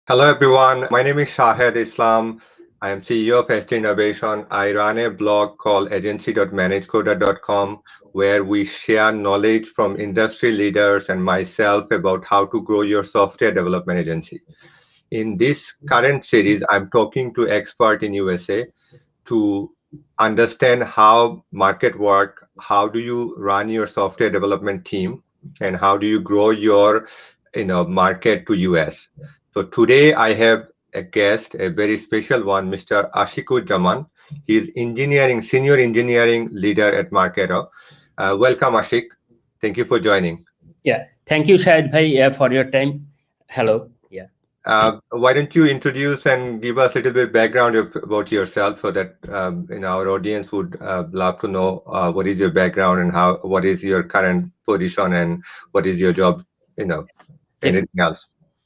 Hello everyone, my name is Shahed Islam. I am CEO of ST Innovation. I run a blog called agency.managecoder.com where we share knowledge from industry leaders and myself about how to grow your software development agency. In this current series, I'm talking to expert in USA to understand how market work, how do you run your software development team, and how do you grow your market to US. So today I have a guest, a very special one, Mr. Ashikud Jaman. He is senior engineering leader at Marketo. Welcome, Ashik. Thank you for joining. Yeah, thank you, Shahid Bhai, for your time. Hello. Yeah. Why don't you introduce and give us a little bit background about yourself so that our audience would love to know what is your background and what is your current position and what is your job, Definitely. anything else.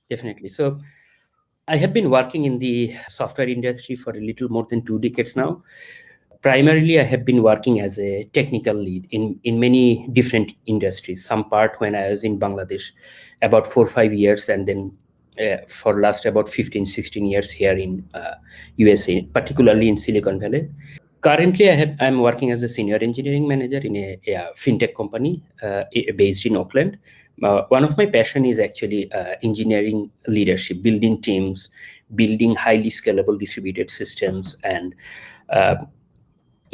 Definitely. So I have been working in the software industry for a little more than 2 decades now. Primarily, I have been working as a technical lead in many different industries. Some part when I was in Bangladesh, about 4 or 5 years, and then for last about 15, 16 years here in USA, particularly in Silicon Valley. Currently, I'm working as a senior engineering manager in a fintech company based in Auckland. One of my passion is actually engineering leadership, building teams, building highly scalable distributed systems, and uh,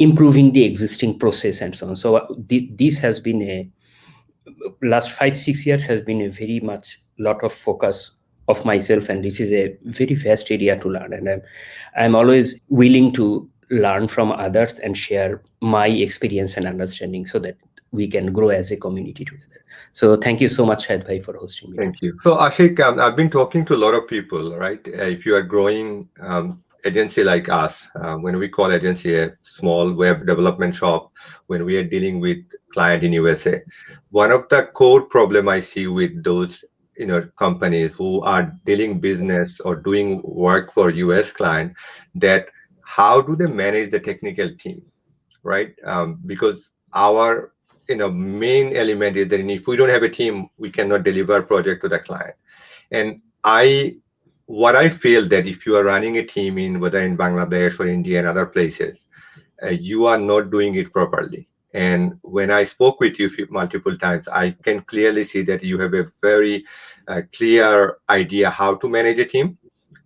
improving the existing process and so on. So this has been a last 5 6 years has been a very much lot of focus of myself, and this is a very vast area to learn, and I'm always willing to learn from others and share my experience and understanding so that we can grow as a community together. So thank you so much, Shahid Bhai, for hosting me Thank today. you. So Ashik, I've been talking to a lot of people, right? If you are growing agency like us, when we call agency a small web development shop, when we are dealing with client in USA, one of the core problem I see with those companies who are dealing business or doing work for US client, that how do they manage the technical team, right? Because our main element is that if we don't have a team, we cannot deliver project to the client. And what I feel that if you are running a team in whether in Bangladesh or India and other places, you are not doing it properly. And when I spoke with you multiple times, I can clearly see that you have a very clear idea how to manage a team,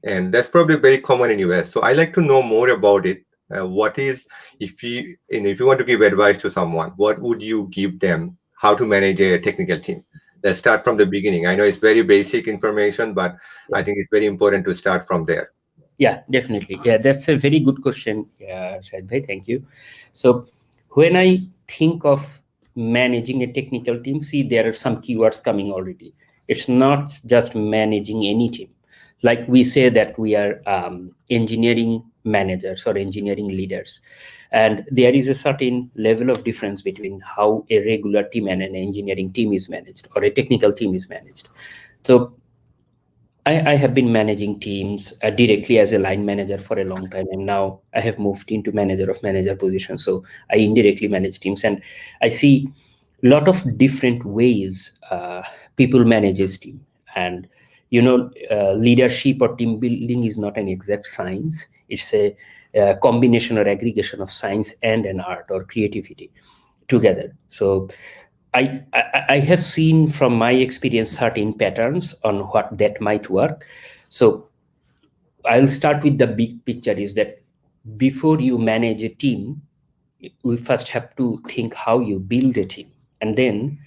and that's probably very common in US. So I like to know more about it. What is if you want to give advice to someone, what would you give them how to manage a technical team? Let's start from the beginning. I know it's very basic information, but I think it's very important to start from there. Yeah, definitely. Yeah, that's a very good question, Shahid Bhai. Thank you. So, when I think of managing a technical team, see, there are some keywords coming already. It's not just managing any team. Like we say that we are engineering managers or engineering leaders. And there is a certain level of difference between how a regular team and an engineering team is managed or a technical team is managed. So, I have been managing teams directly as a line manager for a long time, and now I have moved into manager of manager position. So I indirectly manage teams, and I see a lot of different ways people manage his team. And leadership or team building is not an exact science. It's a combination or aggregation of science and an art or creativity together. So I have seen from my experience certain patterns on what that might work. So I'll start with the big picture is that before you manage a team, we first have to think how you build a team, and then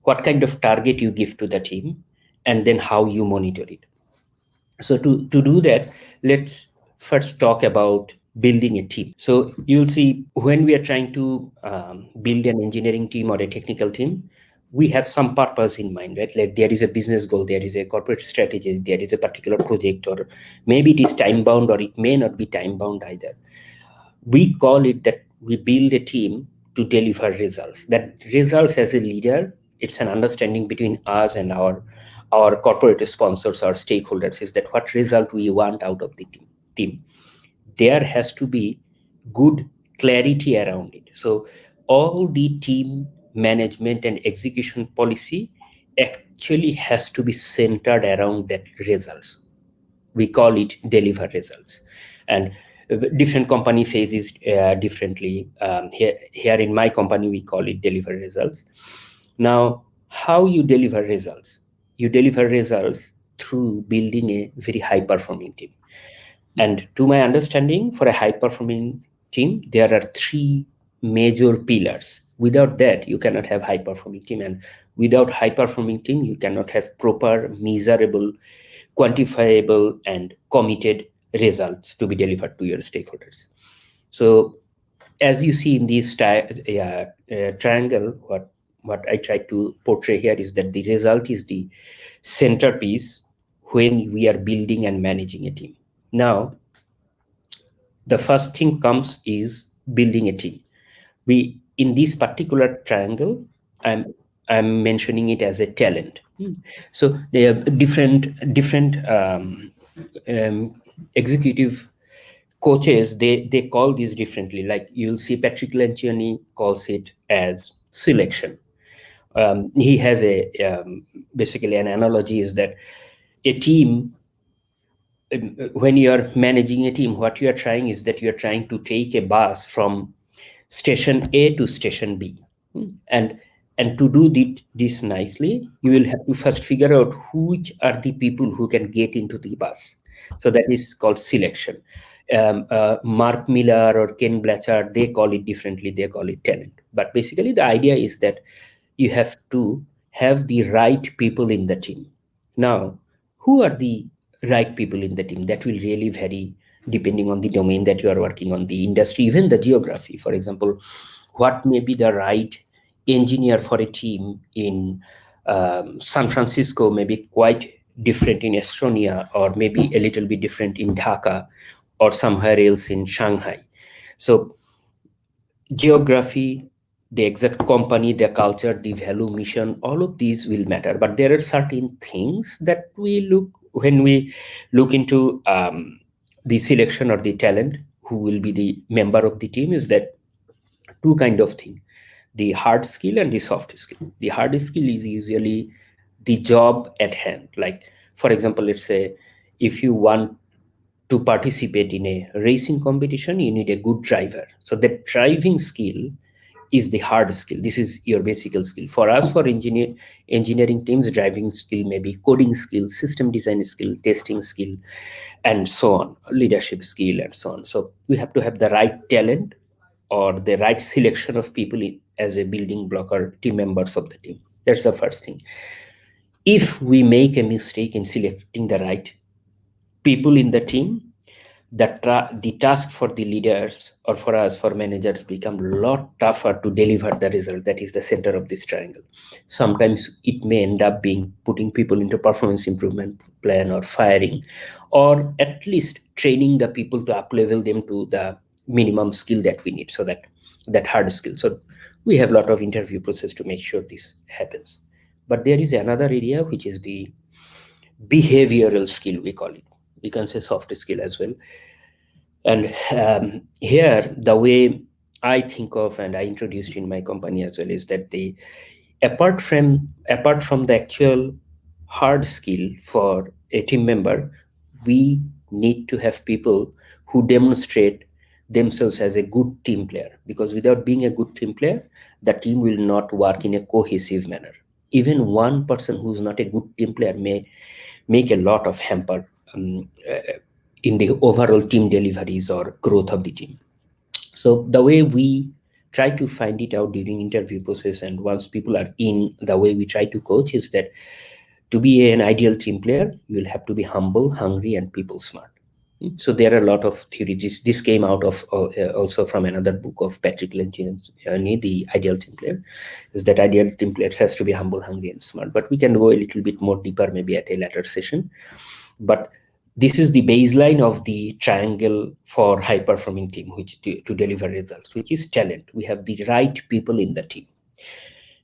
what kind of target you give to the team, and then how you monitor it. So to do that, let's first talk about building a team. So you'll see when we are trying to build an engineering team or a technical team, we have some purpose in mind, right? Like there is a business goal, there is a corporate strategy, there is a particular project, or maybe it is time bound or it may not be time bound either. We call it that we build a team to deliver results. That results as a leader, it's an understanding between us and our corporate sponsors, our stakeholders, is that what result we want out of the team. There has to be good clarity around it. So all the team management and execution policy actually has to be centered around that results. we call it deliver results. And different company says it differently. Here in my company, we call it deliver results. Now, how you deliver results? You deliver results through building a very high-performing team. And to my understanding, for a high-performing team, there are three major pillars. Without that, you cannot have high-performing team. And without high-performing team, you cannot have proper, measurable, quantifiable, and committed results to be delivered to your stakeholders. So as you see in this triangle, what I try to portray here is that the result is the centerpiece when we are building and managing a team. Now, the first thing comes is building a team. We, in this particular triangle, I'm mentioning it as a talent. So they have different executive coaches, they call this differently. Like you'll see Patrick Lencioni calls it as selection. He has basically an analogy is that a team, when you're managing a team, what you are trying is that you're trying to take a bus from station A to station B. And to do this nicely, you will have to first figure out which are the people who can get into the bus. So that is called selection. Mark Miller or Ken Blanchard, they call it differently. They call it talent. But basically, the idea is that you have to have the right people in the team. Now, who are the right people in the team? That will really vary depending on the domain that you are working on, the industry, even the geography. For example, what may be the right engineer for a team in San Francisco may be quite different in Estonia, or maybe a little bit different in Dhaka or somewhere else in Shanghai. So geography, the exact company, the culture, the value, mission, all of these will matter. But there are certain things that we look when we look into the selection or the talent who will be the member of the team, is that two kind of thing: the hard skill and the soft skill. The hard skill is usually the job at hand. Like, for example, let's say if you want to participate in a racing competition, you need a good driver. So the driving skill is the hard skill. This is your basic skill. For us, for engineering teams, driving skill may be coding skill, system design skill, testing skill, and so on, leadership skill, and so on. So we have to have the right talent or the right selection of people as a building block or team members of the team. That's the first thing. If we make a mistake in selecting the right people in the team, the task for the leaders or for us, for managers, become a lot tougher to deliver the result. That is the center of this triangle. Sometimes it may end up being putting people into performance improvement plan, or firing, or at least training the people to up-level them to the minimum skill that we need, so that hard skill. So we have a lot of interview process to make sure this happens. But there is another area, which is the behavioral skill, we call it. We can say soft skill as well. And here, the way I think of, and I introduced in my company as well, is that apart from the actual hard skill for a team member, we need to have people who demonstrate themselves as a good team player. Because without being a good team player, the team will not work in a cohesive manner. Even one person who's not a good team player may make a lot of hamper in the overall team deliveries or growth of the team. So the way we try to find it out during interview process, and once people are in, the way we try to coach is that to be an ideal team player, you will have to be humble, hungry, and people smart. So there are a lot of theories. This came out of also from another book of Patrick Lencioni, The Ideal Team Player, is that ideal team player has to be humble, hungry, and smart. But we can go a little bit more deeper maybe at a later session. But this is the baseline of the triangle for high-performing team, which to deliver results, which is talent. We have the right people in the team.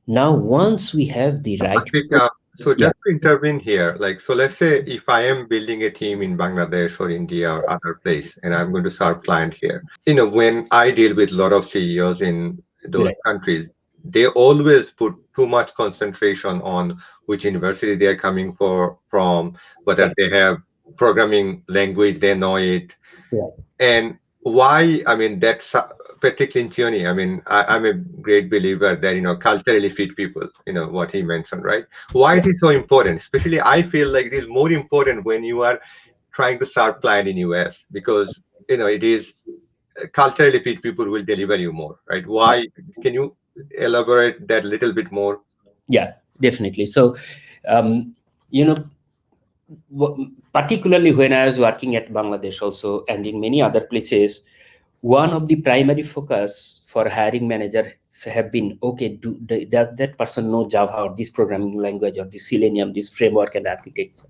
Now, once we have the right people, so just to intervene here, like, so let's say if I am building a team in Bangladesh or India or other place, and I'm going to serve client here, when I deal with a lot of CEOs in those countries, they always put too much concentration on which university they're coming from, whether they have programming language, they know it. Yeah. And why, I mean, that's particularly in Tierney, I mean, I'm a great believer that, culturally fit people, what he mentioned, right? Why it is so important? Especially, I feel like it is more important when you are trying to serve client in US, because, it is culturally fit people will deliver you more, right? Why? Can you elaborate that a little bit more? Yeah, definitely. So, um, you know, particularly when I was working at Bangladesh also and in many other places, one of the primary focus for hiring managers have been, okay, does that person know Java or this programming language or this Selenium, this framework and architecture?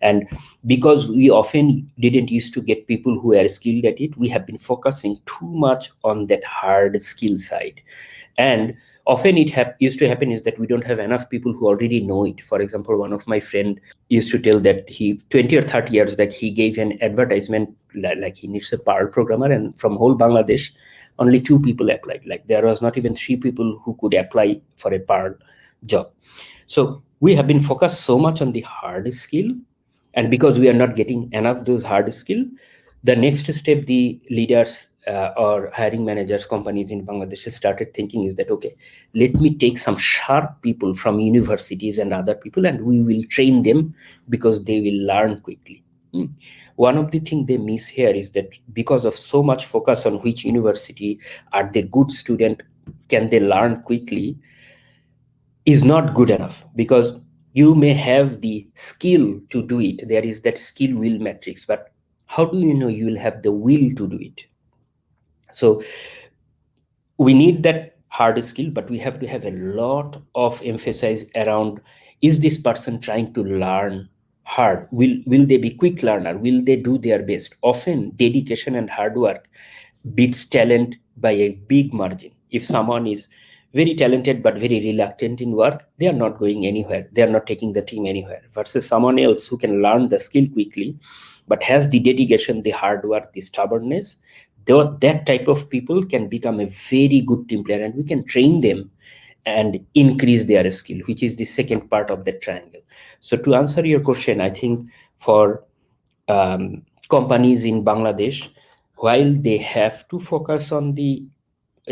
And because we often didn't used to get people who are skilled at it, we have been focusing too much on that hard skill side. And often it used to happen is that we don't have enough people who already know it. For example, one of my friend used to tell that he 20 or 30 years back, he gave an advertisement like he needs a Perl programmer, and from whole Bangladesh, only 2 people applied. Like there was not even 3 people who could apply for a Perl job. So we have been focused so much on the hard skill, and because we are not getting enough those hard skill, the next step the leaders or hiring managers companies in Bangladesh started thinking is that, okay, let me take some sharp people from universities and other people and we will train them because they will learn quickly. One of the things they miss here is that because of so much focus on which university are they good student, can they learn quickly, is not good enough, because you may have the skill to do it. There is that skill will matrix, but how do you know you will have the will to do it? So we need that hard skill, but we have to have a lot of emphasis around, is this person trying to learn hard? Will they be quick learner? Will they do their best? Often dedication and hard work beats talent by a big margin. If someone is very talented but very reluctant in work, they are not going anywhere. They are not taking the team anywhere. Versus someone else who can learn the skill quickly, but has the dedication, the hard work, the stubbornness, that type of people can become a very good team player, and we can train them and increase their skill, which is the second part of the triangle. So to answer your question, I think for companies in Bangladesh, while they have to focus on the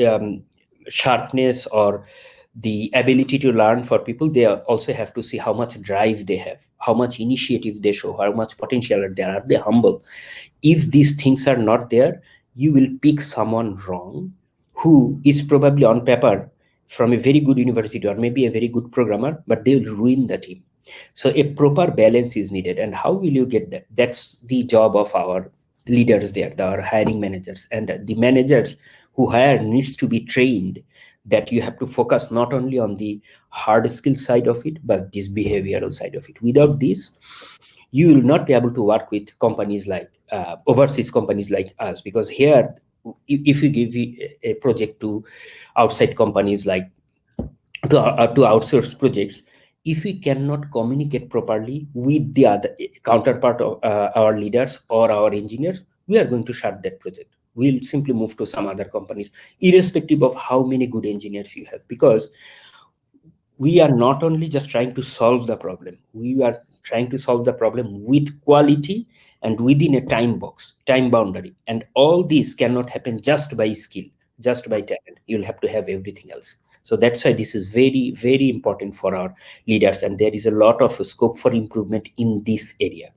um, sharpness or the ability to learn for people, they also have to see how much drive they have, how much initiative they show, how much potential are they humble. If these things are not there, you will pick someone wrong who is probably on paper from a very good university or maybe a very good programmer, but they will ruin the team. So a proper balance is needed. And how will you get that? That's the job of our leaders there, our hiring managers. And the managers who hire needs to be trained that you have to focus not only on the hard skill side of it, but this behavioral side of it. Without this, you will not be able to work with companies like overseas companies like us, because here, if you give a project to outside companies like to outsource projects, if we cannot communicate properly with the other counterpart of our leaders or our engineers, we are going to shut that project. We'll simply move to some other companies, irrespective of how many good engineers you have, because we are not only just trying to solve the problem, we are trying to solve the problem with quality and within a time box, time boundary. And all these cannot happen just by skill, just by talent. You'll have to have everything else. So that's why this is very, very important for our leaders. And there is a lot of scope for improvement in this area.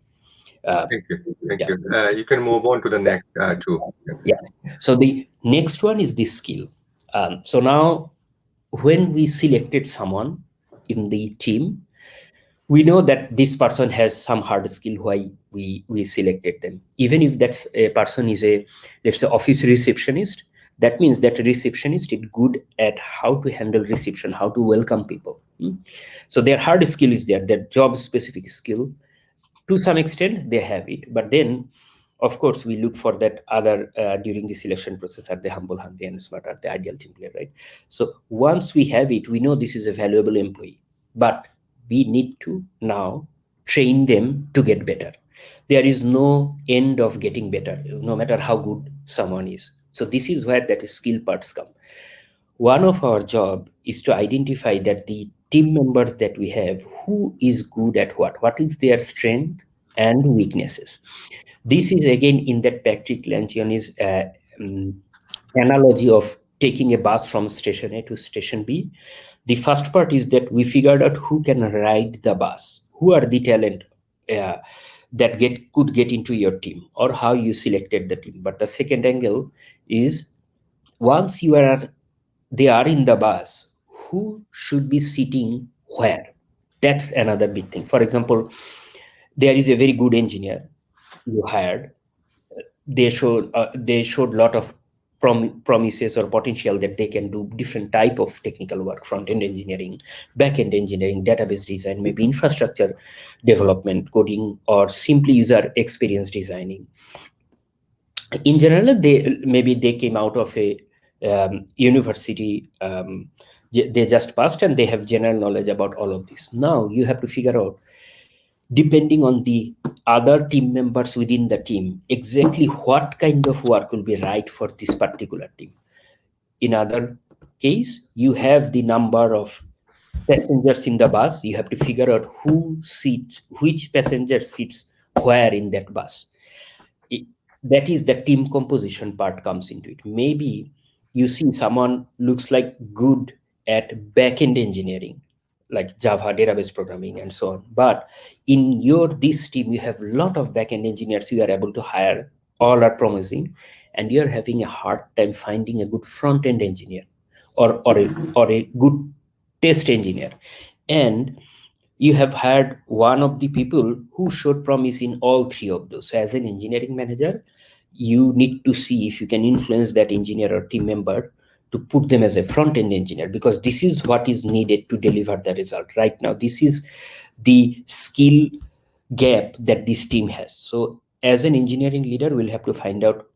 Thank you. Thank Yeah. you. You can move on to the next two. Yeah. So the next one is this skill. So now, when we selected someone in the team, we know that this person has some hard skill why we selected them. Even if that's a person is a, let's say, office receptionist, that means that a receptionist is good at how to handle reception, how to welcome people. So their hard skill is there, their job specific skill. To some extent they have it, but then of course we look for that other during the selection process, are they humble, hungry and smart, are they ideal team player, right? So once we have it, we know this is a valuable employee, but we need to now train them to get better. There is no end of getting better, no matter how good someone is. So this is where that skill parts come. One of our job is to identify that the team members that we have, who is good at what is their strength, and weaknesses. This is again in that Patrick Lencioni's analogy of taking a bus from station A to station B. The first part is that we figured out who can ride the bus, who are the talent that could get into your team, or how you selected the team. But the second angle is once they are in the bus, who should be sitting where? That's another big thing. For example, there is a very good engineer you hired. They showed lot of promises or potential that they can do different type of technical work, front-end engineering, back-end engineering, database design, maybe infrastructure development, coding, or simply user experience designing. In general, they came out of a university, they just passed and they have general knowledge about all of this. Now you have to figure out, depending on the other team members within the team, exactly what kind of work will be right for this particular team. In other case, you have the number of passengers in the bus. You have to figure out which passenger sits where in that bus. That is the team composition part comes into it. Maybe you see someone looks like good at back-end engineering, like Java database programming and so on. But in this team, you have a lot of back-end engineers you are able to hire, all are promising, and you're having a hard time finding a good front-end engineer or a good test engineer. And you have hired one of the people who showed promise in all three of those. So as an engineering manager, you need to see if you can influence that engineer or team member to put them as a front-end engineer, because this is what is needed to deliver the result right now. This is the skill gap that this team has. So as an engineering leader, we'll have to find out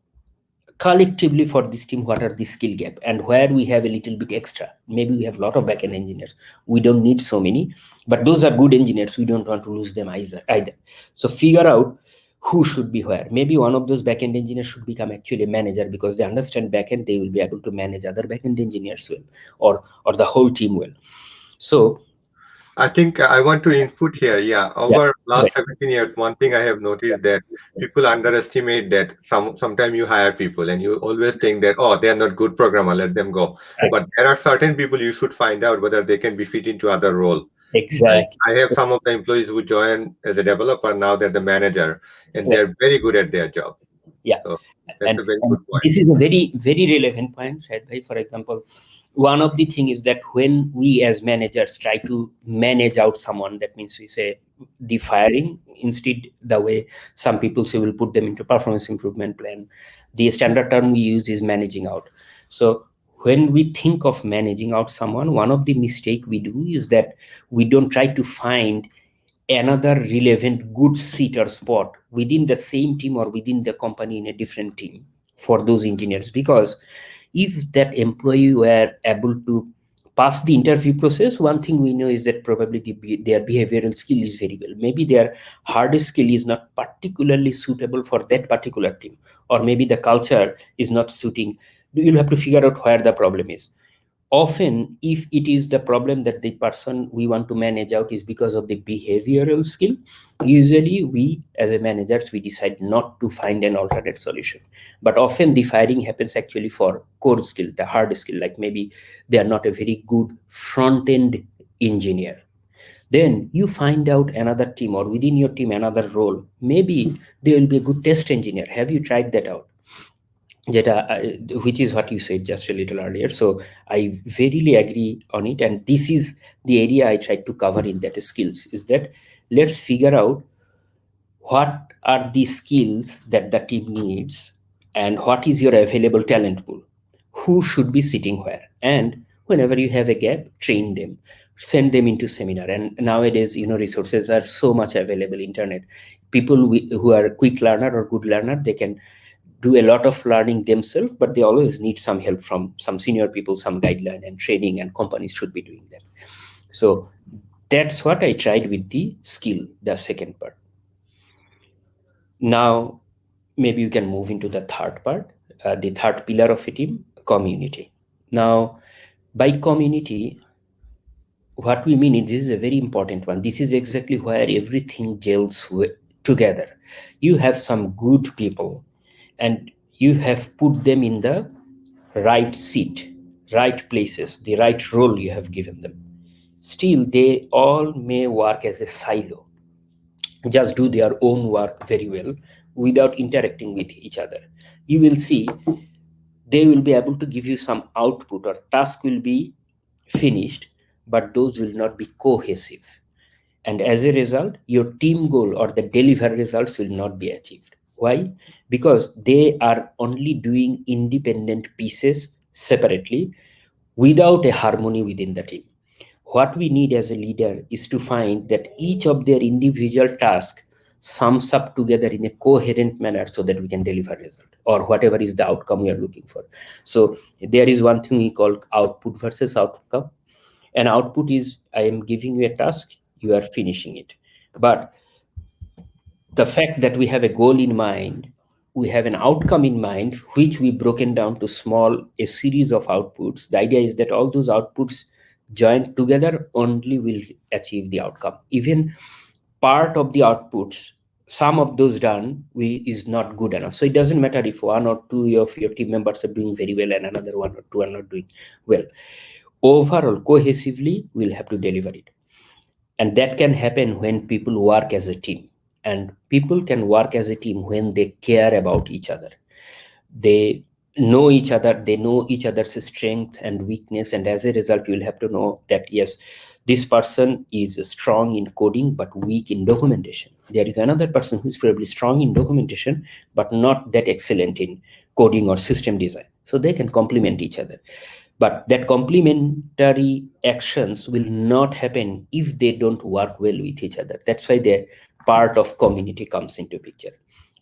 collectively for this team what are the skill gap and where we have a little bit extra. Maybe we have a lot of backend engineers, we don't need so many, but those are good engineers, we don't want to lose them either. So figure out who should be where. Maybe one of those backend engineers should become actually a manager, because they understand backend, they will be able to manage other backend engineers well, or the whole team well. So I think I want to input here. Yeah, over last 17 years, one thing I have noticed that people underestimate that sometimes you hire people and you always think that, oh, they are not good programmer, let them go. Right. But there are certain people you should find out whether they can be fit into other role. Exactly. I have some of the employees who join as a developer, now they're the manager, and they're very good at their job. Yeah, so that's a very good point. This is a very, very relevant point, Shahid bhai. For example, one of the thing is that when we as managers try to manage out someone, that means we say the firing, instead the way some people say we'll put them into performance improvement plan. The standard term we use is managing out. So when we think of managing out someone, one of the mistake we do is that we don't try to find another relevant good seat or spot within the same team or within the company in a different team for those engineers. Because if that employee were able to pass the interview process, one thing we know is that probably their behavioral skill is very well. Maybe their hardest skill is not particularly suitable for that particular team, or maybe the culture is not suiting. You'll have to figure out where the problem is. Often, if it is the problem that the person we want to manage out is because of the behavioral skill, usually we as a managers, we decide not to find an alternate solution. But often the firing happens actually for core skill, the hard skill, like maybe they are not a very good front-end engineer. Then you find out another team, or within your team another role, maybe they will be a good test engineer. Have you tried that out? Which is what you said just a little earlier. So I verily agree on it, and this is the area I tried to cover in that skills, is that let's figure out what are the skills that the team needs and what is your available talent pool, who should be sitting where, and whenever you have a gap, train them, send them into seminar. And nowadays, resources are so much available, internet. People who are quick learner or good learner, they can do a lot of learning themselves, but they always need some help from some senior people, some guideline and training, and companies should be doing that. So that's what I tried with the skill, the second part. Now, maybe you can move into the third part, the third pillar of a team, community. Now, by community, what we mean is, this is a very important one. This is exactly where everything gels together. You have some good people and you have put them in the right seat, right places, the right role you have given them. Still, they all may work as a silo, just do their own work very well without interacting with each other. You will see they will be able to give you some output or task will be finished, but those will not be cohesive. And as a result, your team goal or the delivered results will not be achieved. Why? Because they are only doing independent pieces separately without a harmony within the team. What we need as a leader is to find that each of their individual tasks sums up together in a coherent manner so that we can deliver result or whatever is the outcome we are looking for. So there is one thing we call output versus outcome. An output is I am giving you a task, you are finishing it. But the fact that we have a goal in mind, we have an outcome in mind, which we broken down to a series of outputs. The idea is that all those outputs joined together only will achieve the outcome. Even part of the outputs, some of those done is not good enough. So it doesn't matter if one or two of your team members are doing very well and another one or two are not doing well. Overall, cohesively, we'll have to deliver it. And that can happen when people work as a team. And people can work as a team when they care about each other. They know each other, they know each other's strength and weakness. And as a result, you'll have to know that, yes, this person is strong in coding, but weak in documentation. There is another person who's probably strong in documentation, but not that excellent in coding or system design. So they can complement each other. But that complementary actions will not happen if they don't work well with each other. That's why the part of community comes into picture.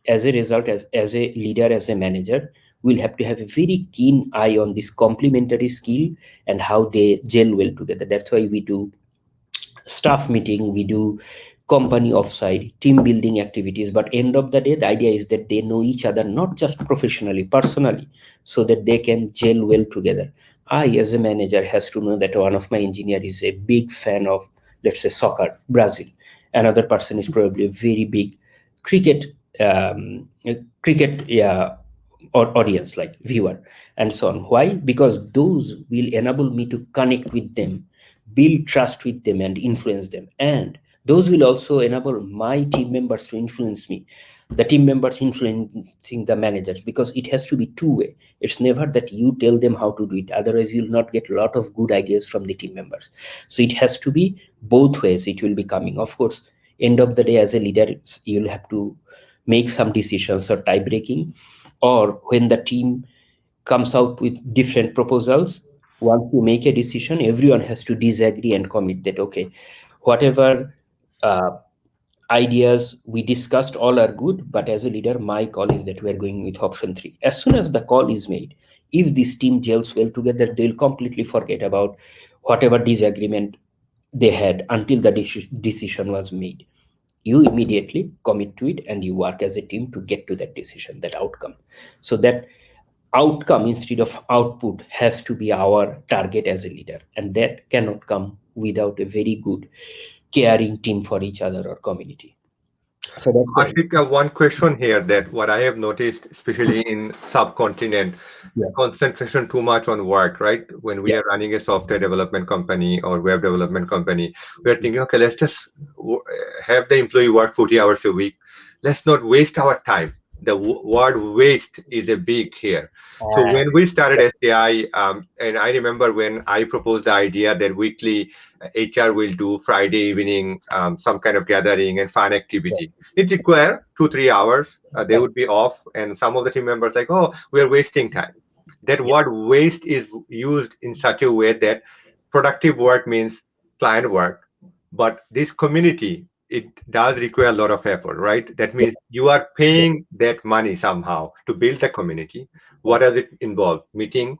As a result, as a leader, as a manager, we'll have to have a very keen eye on this complementary skill and how they gel well together. That's why we do staff meeting, we do company offsite, team building activities. But end of the day, the idea is that they know each other, not just professionally, personally, so that they can gel well together. I, as a manager, has to know that one of my engineer is a big fan of, let's say, soccer, Brazil. Another person is probably a very big cricket, or audience, like viewer, and so on. Why? Because those will enable me to connect with them, build trust with them, and influence them. And those will also enable my team members to influence me, the team members influencing the managers, because it has to be two-way. It's never that you tell them how to do it, otherwise you'll not get a lot of good ideas from the team members. So it has to be both ways. It will be coming, of course, end of the day, as a leader, you'll have to make some decisions or tie breaking, or when the team comes out with different proposals, once you make a decision, everyone has to disagree and commit that, okay, whatever ideas we discussed all are good, but as a leader, my call is that we're going with option 3. As soon as the call is made, if this team gels well together, they'll completely forget about whatever disagreement they had until the decision was made. You immediately commit to it and you work as a team to get to that decision, that outcome. So that outcome instead of output has to be our target as a leader, and that cannot come without a very good caring team for each other or community. So that's Ashik, one question here, that what I have noticed, especially in subcontinent, Yeah. concentration too much on work, right? When we Yeah. are running a software development company or web development company, we are thinking, okay, let's just have the employee work 40 hours a week. Let's not waste our time. The word waste is a big here. So when we started SKI, and I remember when I proposed the idea that weekly HR will do Friday evening, some kind of gathering and fun activity. It required 2-3 hours. They would be off, and some of the team members like, oh, we are wasting time. That word waste is used in such a way that productive work means client work, but this community, it does require a lot of effort, right? That means you are paying that money somehow to build the community. What does it involve? Meeting.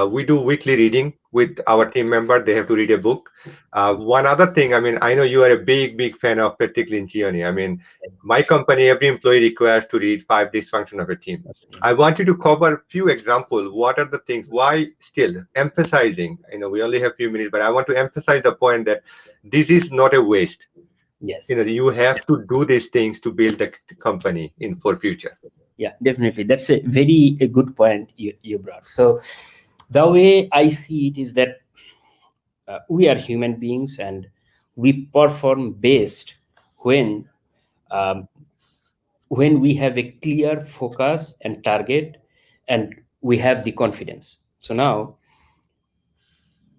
We do weekly reading with our team member. They have to read a book. One other thing, I mean, I know you are a big fan of Patrick Lencioni. I mean, my company, every employee requires to read 5 dysfunction of a team. I want you to cover a few examples. What are the things? Why still emphasizing? We only have a few minutes, but I want to emphasize the point that this is not a waste. Yes. You have to do these things to build the company in for future. Yeah, definitely. That's a good point you brought. So the way I see it is that we are human beings and we perform best when um, when we have a clear focus and target and we have the confidence. So now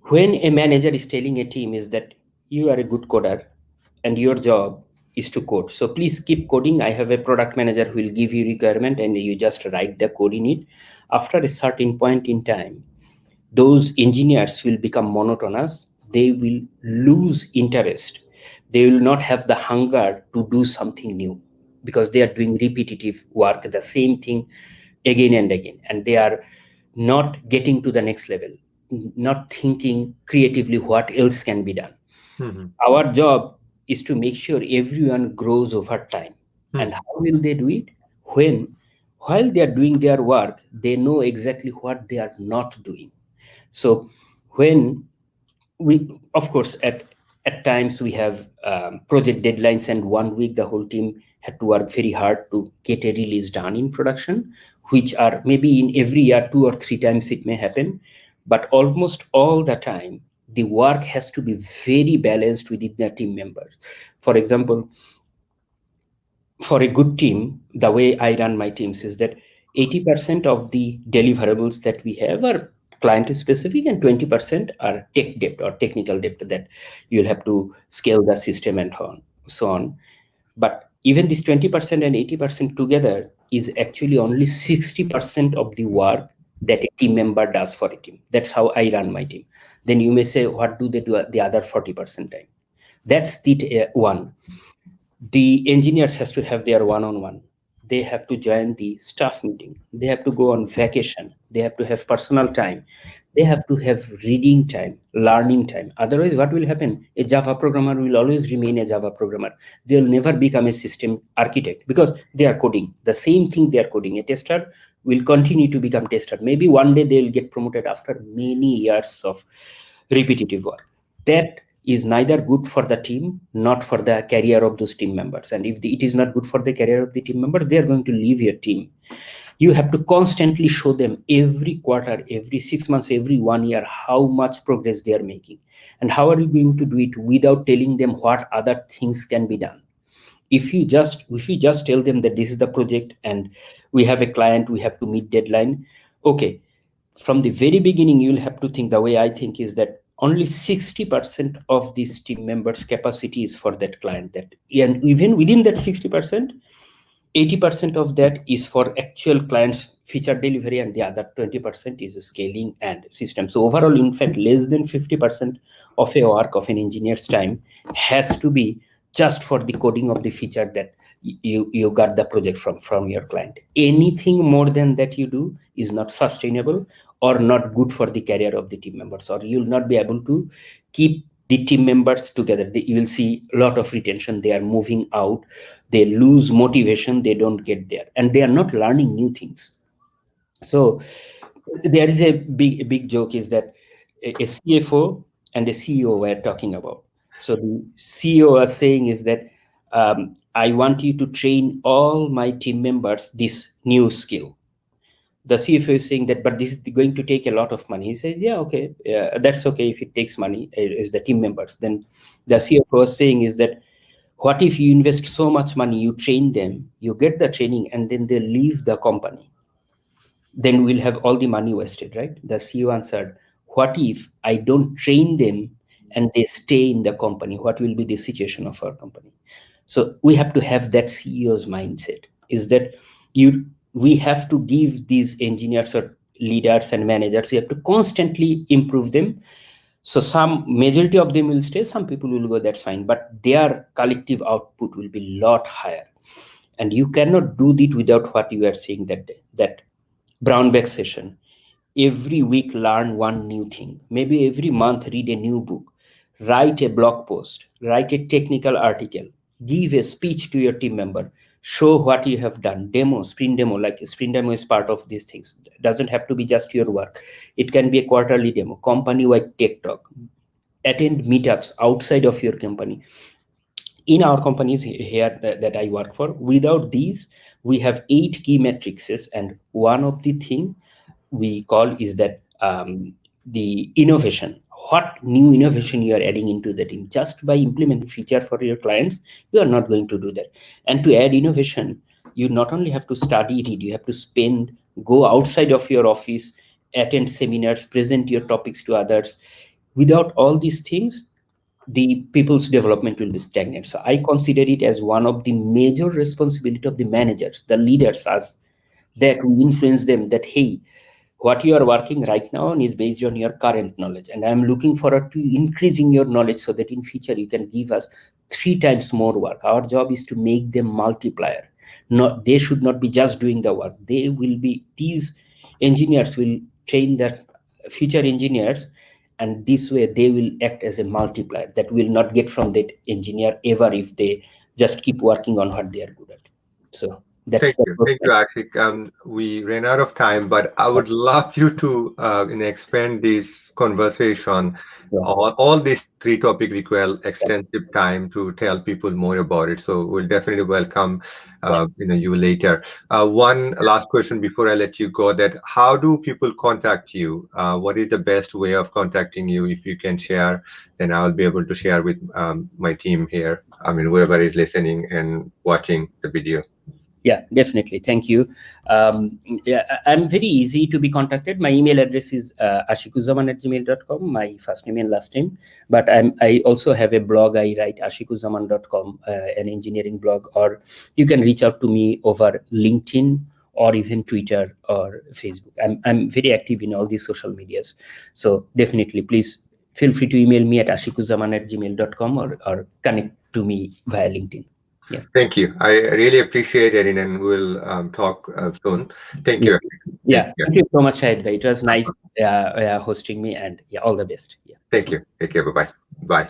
when a manager is telling a team is that you are a good coder and your job is to code, so please keep coding. I have a product manager who will give you requirement and you just write the code in it. After a certain point in time, those engineers will become monotonous. They will lose interest. They will not have the hunger to do something new because they are doing repetitive work, the same thing again and again, and they are not getting to the next level, not thinking creatively what else can be done. Mhm. Our job is to make sure everyone grows over time. And Mhm. how will they do it? When, while they are doing their work, they know exactly what they are not doing. So when we, of course, at times we have project deadlines, and 1 week the whole team had to work very hard to get a release done in production, which are maybe in every year 2 or 3 times it may happen, but almost all the time the work has to be very balanced within the team members. For example, for a good team, the way I run my teams is that 80% of the deliverables that we have are client specific and 20% are tech debt or technical debt that you'll have to scale the system and so on. But even this 20% and 80% together is actually only 60% of the work that a team member does for a team. That's how I run my team. Then you may say, what do they do at the other 40% time? That's the one. The engineers has to have their one-on-one. They have to join the staff meeting. They have to go on vacation. They have to have personal time. They have to have reading time, learning time. Otherwise, what will happen? A Java programmer will always remain a Java programmer. They'll never become a system architect because they are coding the same thing they are coding. A tester will continue to become tester. Maybe one day they'll get promoted after many years of repetitive work. That is neither good for the team, not for the career of those team members. And if it is not good for the career of the team members, they are going to leave your team. You have to constantly show them every quarter, every 6 months, every 1 year, how much progress they are making. And how are you going to do it without telling them what other things can be done? If you just tell them that this is the project and we have a client, we have to meet deadline, okay, from the very beginning you'll have to think, the way I think is that only 60% of these team members capacity is for that client, that, and even within that 60%, 80% of that is for actual clients feature delivery, and the other 20% is scaling and system. So overall, in fact, less than 50% of a work of an engineer's time has to be just for the coding of the feature that you got the project from your client. Anything more than that you do is not sustainable or not good for the career of the team members, or you'll not be able to keep the team members together. You will see a lot of retention. They are moving out, they lose motivation, they don't get there, and they are not learning new things. So there is a big joke is that a CFO and a CEO were talking about. So the CEO was saying is that I want you to train all my team members this new skill. The CFO is saying that, but this is going to take a lot of money. He says, yeah, okay, that's okay if it takes money, is the team members. Then the CFO was saying is that, what if you invest so much money, you train them, you get the training, and then they leave the company? Then we'll have all the money wasted, right? The CEO answered, what if I don't train them and they stay in the company? What will be the situation of our company? So we have to have that CEO's mindset, is that we have to give these engineers or leaders and managers, we have to constantly improve them. So some majority of them will stay, some people will go, that's fine, but their collective output will be a lot higher. And you cannot do that without what you are saying that day, that brown bag session. Every week learn one new thing. Maybe every month read a new book. Write a blog post. Write a technical article. Give a speech to your team member. Show what you have done. Demo, sprint demo. Like sprint demo is part of these things. It doesn't have to be just your work. It can be a quarterly demo, company-wide tech talk. Attend meetups outside of your company. in our companies here that I work for, without these, we have 8 key matrices, and one of the thing we call is that the innovation. What new innovation you are adding into the team? Just by implementing feature for your clients, you are not going to do that. And to add innovation, you not only have to study it, you have to go outside of your office, attend seminars, present your topics to others. Without all these things, the people's development will be stagnant. So I consider it as one of the major responsibility of the managers, the leaders, as that we influence them that, hey, what you are working right now on is based on your current knowledge, and I'm looking forward to increasing your knowledge so that in future you can give us 3 times more work. Our job is to make them multiplier. They should not be just doing the work. These engineers will train their future engineers, and this way they will act as a multiplier that will not get from that engineer ever if they just keep working on what they are good at. So Thank you, Ashik. We ran out of time, but I would love you to expand this conversation. All these 3 topics require extensive time to tell people more about it. So we'll definitely welcome you later. One last question before I let you go: that how do people contact you? What is the best way of contacting you? If you can share, then I'll be able to share with my team here. I mean, whoever is listening and watching the video. Yeah, definitely. Thank you. I'm very easy to be contacted. My email address is ashikuzaman@gmail.com, my first name and last name. But I also have a blog. I write ashikuzaman.com, an engineering blog, or you can reach out to me over LinkedIn or even Twitter or Facebook. I'm very active in all these social medias. So definitely, please feel free to email me at ashikuzaman@gmail.com or connect to me via LinkedIn. Yeah. Thank you. I really appreciate it, and we'll talk soon. Thank you. Yeah. Thank you so much, Shahid. It was nice hosting me, and all the best. Yeah. Thank you. Take care. Bye-bye. Bye.